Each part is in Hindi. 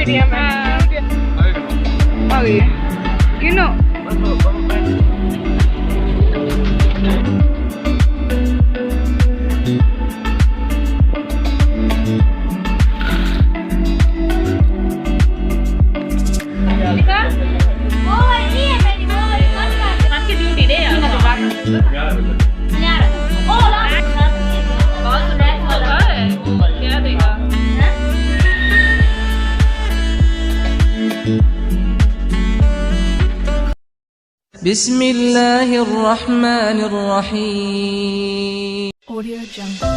वीडियो में आ गई है गिनो बिस्मिल्लाहिर्रहमानिर्रहीम। Audio Jungle।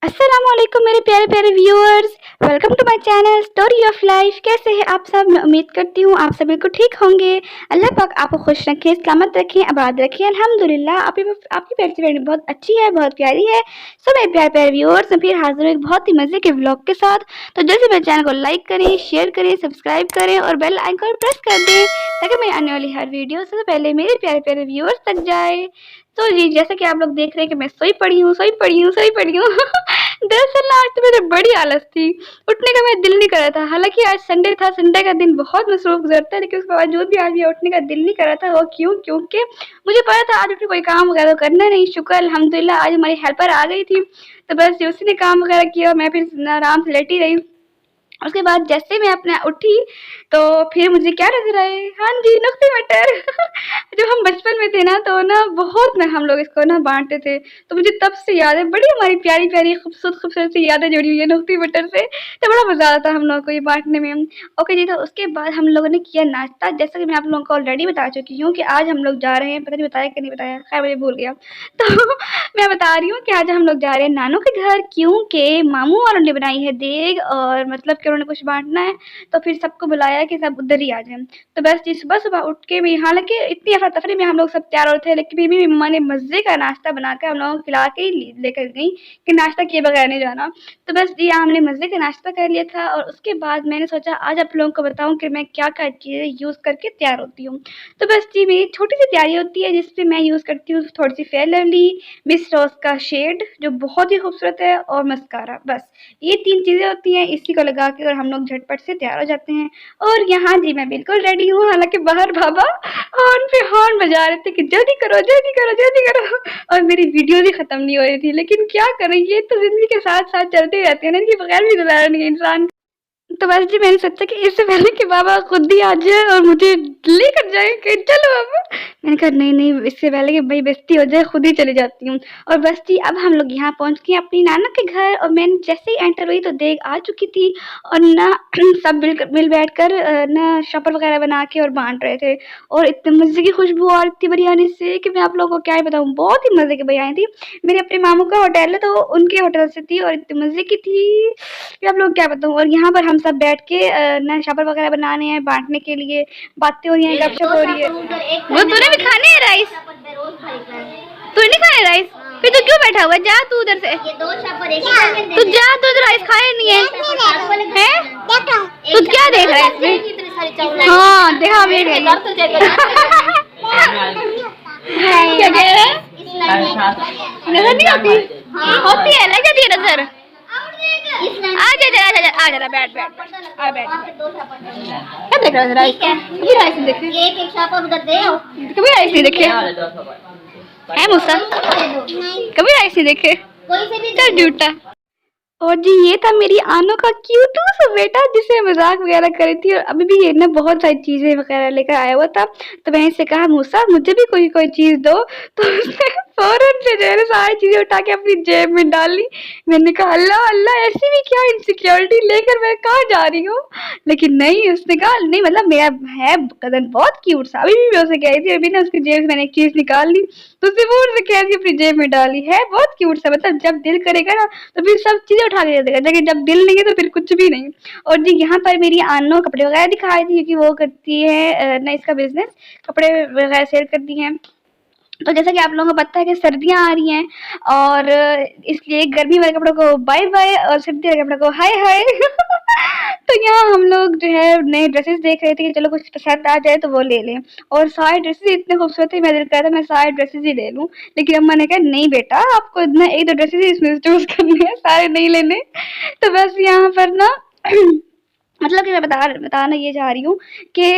अस्सलामुअलैकुम मेरे प्यारे प्यारे viewers, welcome to my channel story of life. कैसे हैं आप सब? मैं उम्मीद करती हूँ आप सब बिल्कुल ठीक होंगे। अल्लाह पाक आपको खुश रखे, सलामत रखें, आबाद रखें। अल्हम्दुलिल्लाह आपकी प्यारी सी वीडियो बहुत अच्छी है, बहुत प्यारी है। सो मेरे प्यारे प्यारे व्यूअर्स, मैं फिर हाजिर हूँ एक बहुत ही मज़े के व्लॉग के साथ। तो जल्दी मेरे चैनल को लाइक करें, शेयर करें, सब्सक्राइब करें और बेल आइकन प्रेस कर दें ताकि मेरी आने वाली हर वीडियो सबसे पहले मेरे प्यारे प्यारे व्यूअर्स तक जाए। तो जी, जैसे कि आप लोग देख रहे हैं कि मैं सोई पड़ी हूँ दरअसल आज तो मेरी बड़ी आलस थी, उठने का मेरा दिल नहीं कर रहा था। हालांकि आज संडे था, संडे का दिन बहुत मसरूफ गुजरता है, लेकिन उसके बावजूद भी आज ये उठने का दिल नहीं कर रहा था। वो क्योंकि मुझे पता था आज उठ कोई काम वगैरह करना नहीं। शुक्र अल्हम्दुलिल्लाह आज हमारी हेल्पर आ गई थी, तो बस उसी ने काम वगैरह किया, मैं फिर आराम से लेटी रही। उसके बाद जैसे मैं अपने उठी तो फिर मुझे क्या नजर आए, हाँ जी, नुक्ते मटर। जब हम बचपन में थे ना तो ना बहुत ना हम लोग इसको ना बांटते थे, तो मुझे तब से याद है, बड़ी हमारी प्यारी प्यारी खूबसूरत सी यादें जुड़ी हुई है नुक्ते मटर से। तो बड़ा मजा आता था हम लोग को ये बांटने में। ओके जी, तो उसके बाद हम लोगों ने किया नाश्ता। जैसा कि मैं आप लोगों को ऑलरेडी बता चुकी हूँ कि आज हम लोग जा रहे हैं, पता नहीं बताया कि नहीं बताया, खैर मुझे भूल गया। तो मैं बता रही हूँ कि आज हम लोग जा रहे हैं नानू के घर, क्योंकि मामू वालों ने बनाई है देग और मतलब कि उन्होंने कुछ बांटना है, तो फिर सबको बुलाया कि सब उधर ही आ जाएं। तो बस जी सुबह सुबह उठ के भी, हालांकि इतनी अफरा तफरी में हम लोग सब तैयार होते थे, लेकिन फिर भी मम्मा ने मज़े का नाश्ता बना के हम लोगों को खिला के ही लेकर गई कि नाश्ता किए बगैर नहीं जाना। तो बस जी हमने मज़े का नाश्ता कर लिया था और उसके बाद मैंने सोचा आज आप लोगों को बताऊँ कि मैं क्या क्या चीज़ें यूज़ करके तैयार होती हूँ। तो बस जी मेरी छोटी सी तैयारी होती है जिसपे मैं यूज़ करती हूँ थोड़ी सी फेयर लवली, मिस रोज़ का शेड जो बहुत ही खूबसूरत है, और मस्कारा। बस ये 3 चीज़ें होती हैं, इसी को लगा के और हम लोग झटपट से तैयार हो जाते हैं। और यहाँ जी मैं बिल्कुल रेडी हूँ, हालांकि बाहर बाबा हॉर्न पे हॉर्न बजा रहे थे कि जल्दी करो जल्दी करो जल्दी करो, और मेरी वीडियो भी ख़त्म नहीं हो रही थी। लेकिन क्या करें, ये तो ज़िंदगी के साथ साथ चलते रहते हैं ना, इनके बगैर भी गुजारा नहीं है इंसान। तो बस जी मैंने सोचा कि इससे पहले कि बाबा खुद ही आ जाए और मुझे लेकर जाए कि चलो बाबा, मैंने कहा नहीं नहीं, इससे पहले कि भाई बेइज्जती हो जाए खुद ही चली जाती हूँ। और बस जी अब हम लोग यहाँ पहुँच गए अपनी नाना के घर, और मैंने जैसे ही एंटर हुई तो देग आ चुकी थी और ना सब मिल बैठ कर ना शॉपर वगैरह बना के और बांट रहे थे। और इतने मज़े की खुशबू आ रही थी बिरयानी से कि मैं आप लोगों को क्या ही बताऊँ, बहुत ही मज़े की बिरयानी थी। मेरे अपने मामू का होटल है तो उनके होटल से थी और इतने मज़े की थी कि आप लोग क्या बताऊँ। और यहाँ पर हम सब बैठ के ना शॉपर वगैरह बनाने हैं, बांटने के लिए बातें हो रही हैं, गपशप हो रही है। वो तूने भी खाने हैं राइस? तू नहीं खाए राइस? फिर तू क्यों बैठा हुआ है? जा तू उधर से, तू जा, तू राइस खाए नहीं है? तू क्या देख रहा है इसमें? हाँ देखा मेरे क्या कह रहे हैं? नजर नहीं आती? होती है, लग जाती है नजर। आजा बैठ आ बैठ। क्या देख रहा है राइस? कभी राइस नहीं देखे, कभी राइस नहीं देखे है मूसा, कभी राइस नहीं देखे, चल झूठा। और जी ये था मेरी आनो का क्यूटू सा बेटा जिसे मजाक वगैरह करी थी, और अभी भी ये ना बहुत सारी चीजें वगैरह लेकर आया हुआ था। तो मैंने इससे कहा मूसा मुझे भी कोई चीज दो, तो उसने फौरन से जो है सारी चीजें उठा के अपनी जेब में डाली। मैंने कहा अल्लाह अल्लाह, ऐसी भी क्या इनसिक्योरिटी लेकर मैं कहाँ जा रही हूँ। लेकिन नहीं, उसने कहा नहीं, मतलब मेरा है कदन बहुत क्यूट सा। अभी भी मैं उसे कह रही थी, अभी ना उसकी जेब से मैंने एक चीज निकाल ली तो उसे वो उसे कह रही अपनी जेब में डाली है, बहुत क्यूट सा। मतलब जब दिल करेगा ना तो फिर सब चीजें उठा के दे देगा, लेकिन जब दिल नहीं है तो फिर कुछ भी नहीं। और जी यहाँ पर मेरी आनो कपड़े वगैरह दिखाई थी क्योंकि वो करती है ना इसका बिजनेस, कपड़े वगैरह सेल करती हैं। तो जैसा कि आप लोगों को पता है कि सर्दियां आ रही हैं और इसलिए गर्मी वाले कपड़ों को बाय बाय और सर्दी वाले कपड़ों को हाय हाय। तो यहाँ हम लोग जो है नए ड्रेसेस देख रहे थे कि चलो कुछ पसंद आ जाए तो वो ले लें, और सारे ड्रेसेस इतने खूबसूरत थे, मेरा दिल कर रहा था मैं सारे ड्रेसेस ही ले लूँ, लेकिन अम्मा ने कहा नहीं बेटा आपको इतना एक दो ड्रेसेस ही इसमें चूज करने हैं, सारे नहीं लेने। तो बस यहाँ पर ना मतलब कि मैं बताना ये चाह रही हूँ कि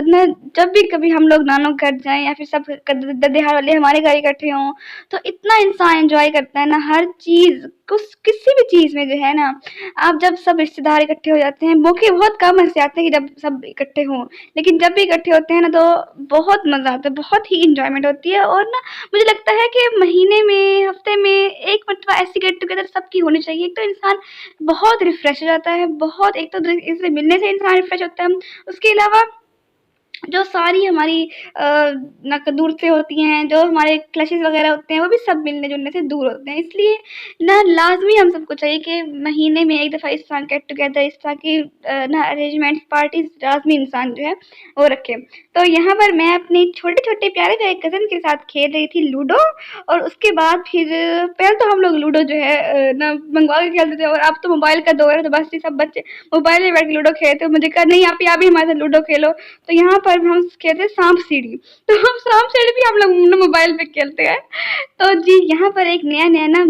ना जब भी कभी हम लोग नानों के घर जाएँ या फिर सब ददिहार वाले हमारे घर इकट्ठे हों, तो इतना इंसान एंजॉय करता है ना हर चीज़, कुछ किसी भी चीज़ में जो है ना, आप जब सब रिश्तेदार इकट्ठे हो जाते हैं, मौके बहुत कम ऐसे आते हैं कि जब सब इकट्ठे हों, लेकिन जब भी इकट्ठे होते हैं ना तो बहुत मज़ा आता है, बहुत ही इंजॉयमेंट होती है। और ना मुझे लगता है कि महीने में, हफ्ते में एक मरतबा ऐसी गेट टुगेदर सबकी होनी चाहिए। एक तो इंसान बहुत रिफ्रेश हो जाता है, बहुत, एक तो इससे मिलने से इंसान रिफ्रेश होता है, उसके अलावा जो सारी हमारी दूर से होती हैं, जो हमारे क्लशेस वगैरह होते हैं, वो भी सब मिलने जुलने से दूर होते हैं। इसलिए ना लाजमी हम सबको चाहिए कि महीने में एक दफ़ा इस तरह गेट टुगेदर, इस तरह की ना अरेंजमेंट्स पार्टीज लाजमी इंसान जो है वो रखे। तो यहाँ पर मैं अपने छोटे छोटे प्यारे प्यारे कज़न के साथ खेल रही थी लूडो, और उसके बाद फिर पहले तो हम लोग लूडो जो है ना मंगवा के खेलते थे, और अब तो मोबाइल का दौर है तो बस ये सब बच्चे मोबाइल में बैठ के लूडो खेलते। मुझे कहा नहीं आप भी हमारे साथ लूडो खेलो, तो यहाँ पर हम खेलते हैं सांप सीढ़ी। तो हम सांप सीढ़ी भी हम लोग मोबाइल पे खेलते हैं। तो जी यहाँ पर एक नया नया ना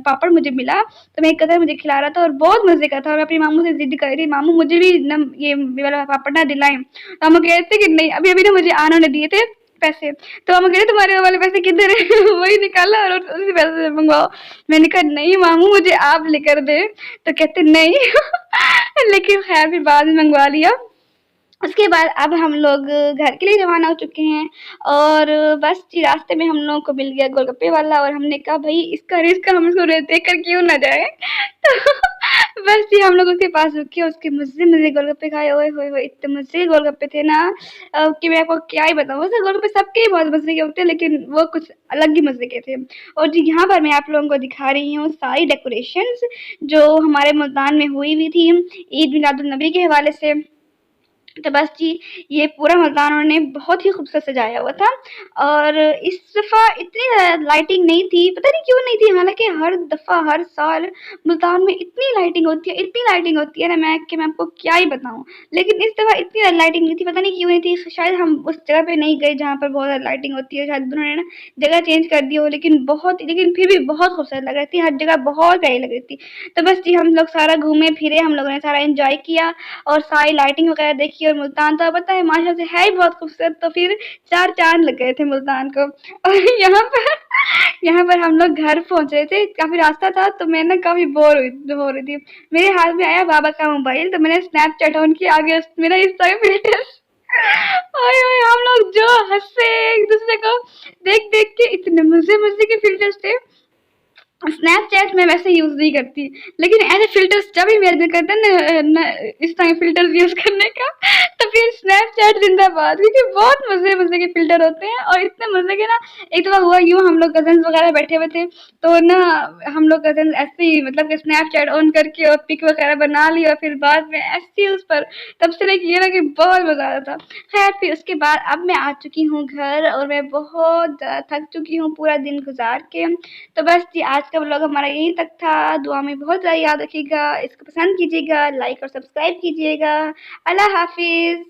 पापड़ मुझे मिला, तो मेरे कज़न मुझे खिला रहा था और बहुत मज़े का था, और मैं अपनी मामू से ज़िद कर रही थी मामू मुझे भी ना ये वाला पापड़ ना दिलाएं। तो हम कह रहे थे कि नहीं अभी अभी ना मुझे आना ने दिए थे पैसे, तो हम कह रहे तुम्हारे वाले पैसे किधर है वही निकाला और उसी पैसे से मंगवाओ। मैंने कहा नहीं मामू मुझे आप लेकर दे, तो कहते नहीं लेकिन खैर फिर बाद में मंगवा लिया। उसके बाद अब हम लोग घर के लिए रवाना हो चुके हैं, और बस जी रास्ते में हम लोगों को मिल गया गोलगप्पे वाला, और हमने कहा भाई इसका रिस्क हम इसको देख कर क्यों ना जाए तो बस जी हम लोग उसके पास रुके, उसके मज़े गोलगप्पे खाए, ओए होए होए इतने मज़े के गोलगप्पे थे ना कि मैं आपको क्या ही बताऊँ। वैसे गोलगप्पे सबके ही बहुत मज़े के होते हैं, लेकिन वो कुछ अलग ही मज़े के थे। और जी यहाँ पर मैं आप लोगों को दिखा रही हूँ सारी डेकोरेशंस जो हमारे मुल्तान में हुई हुई थी ईद मिलादुन नबी के हवाले से। तो बस जी ये पूरा मुल्तान उन्होंने बहुत ही खूबसूरत सजाया हुआ था, और इस दफ़ा इतनी लाइटिंग नहीं थी, पता नहीं क्यों नहीं थी, हालांकि हर दफ़ा हर साल मुल्तान में इतनी लाइटिंग होती है ना मैं आपको क्या ही बताऊं, लेकिन इस दफ़ा इतनी लाइटिंग नहीं थी, पता नहीं क्यों नहीं थी। शायद हम उस जगह पे नहीं गए जहाँ पर बहुत लाइटिंग होती है, शायद उन्होंने ना जगह चेंज कर दी हो, लेकिन फिर भी बहुत खूबसूरत लग रही थी, हर जगह बहुत प्यारी लग रही थी। तो बस जी हम लोग सारा घूमे फिरे, हम लोगों ने सारा इंजॉय किया और सारी लाइटिंग वगैरह देखी, और मुल्तान तो पता है माशा से है ही बहुत खूबसूरत, तो फिर 4 चाँद लग गए थे मुल्तान को। और यहाँ पर हम लोग घर पहुँच रहे थे, काफ़ी रास्ता था, तो मैं ना काफ़ी बोर हो रही थी। मेरे हाथ में आया बाबा का मोबाइल, तो मैंने स्नैपचैट ऑन किया, आगे मेरा इंस्टा का फ़िल्टर ओए ओए हम लोग जो हँसे एक-दूसरे को देख के, इतने मज़े के फ़िल्टर्स थे। स्नैपचैट मैं वैसे यूज़ नहीं करती, लेकिन ऐसे फ़िल्टर्स जब भी मेरा दिल करता है ना इस तरह के फ़िल्टर्स यूज़ करने का, तो फिर स्नैपचैट ज़िंदाबाद, क्योंकि बहुत मज़े के फ़िल्टर होते हैं, और इतने मज़े के ना एक दफ़ा हुआ यूँ हम लोग कज़न्स वगैरह बैठे हुए थे, तो ना हम लोग कज़न्स ऐसे ही मतलब कि स्नैपचैट ऑन करके और पिक वगैरह बना ली, और फिर बाद में ऐसे ही उस पर तब से लेके ये ना कि बहुत मज़ा आ रहा था। खैर फिर उसके बाद अब मैं आ चुकी हूँ घर, और मैं बहुत ज़्यादा थक चुकी हूँ पूरा दिन गुज़ार के। तो बस जी आज का व्लॉग हमारा यहीं तक था। दुआ में बहुत ज़्यादा याद रखिएगा, इसको पसंद कीजिएगा, लाइक और सब्सक्राइब कीजिएगा। अल्लाह हाफ़िज़।